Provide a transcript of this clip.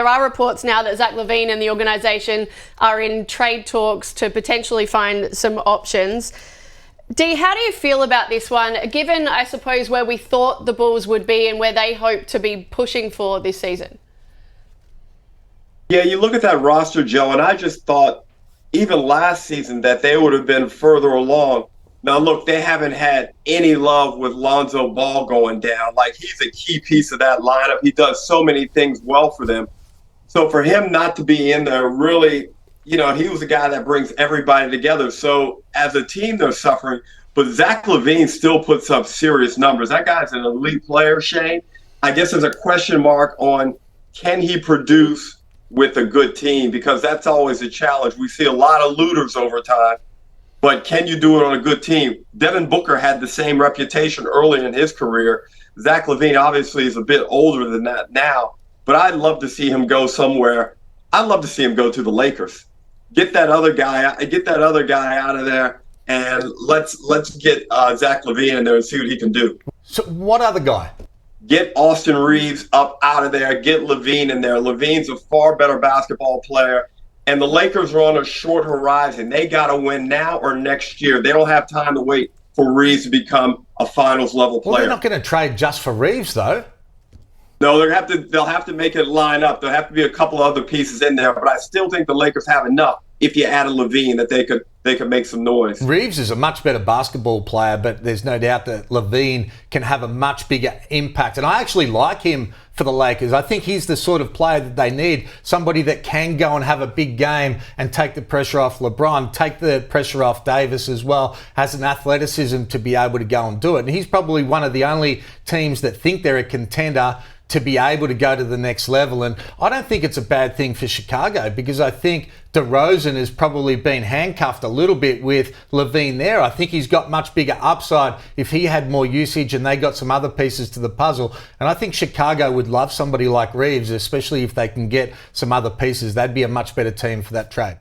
There are reports now that Zach LaVine and the organisation are in trade talks to potentially find some options. Dee, how do you feel about this one, given, I suppose, where we thought the Bulls would be and where they hope to be pushing for this season? Yeah, you look at that roster, Joe, and I just thought even last season that they would have been further along. Now, look, they haven't had any love with Lonzo Ball going down. Like, he's a key piece of that lineup. He does so many things well for them. So for him not to be in there, really, he was a guy that brings everybody together. So as a team, they're suffering. But Zach LaVine still puts up serious numbers. That guy's an elite player, Shane. I guess there's a question mark on, can he produce with a good team? Because that's always a challenge. We see a lot of looters over time. But can you do it on a good team? Devin Booker had the same reputation early in his career. Zach LaVine obviously is a bit older than that now. But I'd love to see him go somewhere. I'd love to see him go to the Lakers. Get that other guy out of there, and let's get Zach LaVine in there and see what he can do. So what other guy? Get Austin Reeves up out of there. Get LaVine in there. LaVine's a far better basketball player. And the Lakers are on a short horizon. They got to win now or next year. They don't have time to wait for Reeves to become a finals-level player. Well, they're not going to trade just for Reeves, though. No, they'll have to make it line up. There'll have to be a couple other pieces in there, but I still think the Lakers have enough if you add a LaVine that they could make some noise. Reeves is a much better basketball player, but there's no doubt that LaVine can have a much bigger impact. And I actually like him for the Lakers. I think he's the sort of player that they need, somebody that can go and have a big game and take the pressure off LeBron, take the pressure off Davis as well, has an athleticism to be able to go and do it. And he's probably one of the only teams that think they're a contender to be able to go to the next level. And I don't think it's a bad thing for Chicago, because I think DeRozan has probably been handcuffed a little bit with LaVine there. I think he's got much bigger upside if he had more usage and they got some other pieces to the puzzle. And I think Chicago would love somebody like Reeves, especially if they can get some other pieces. They'd be a much better team for that trade.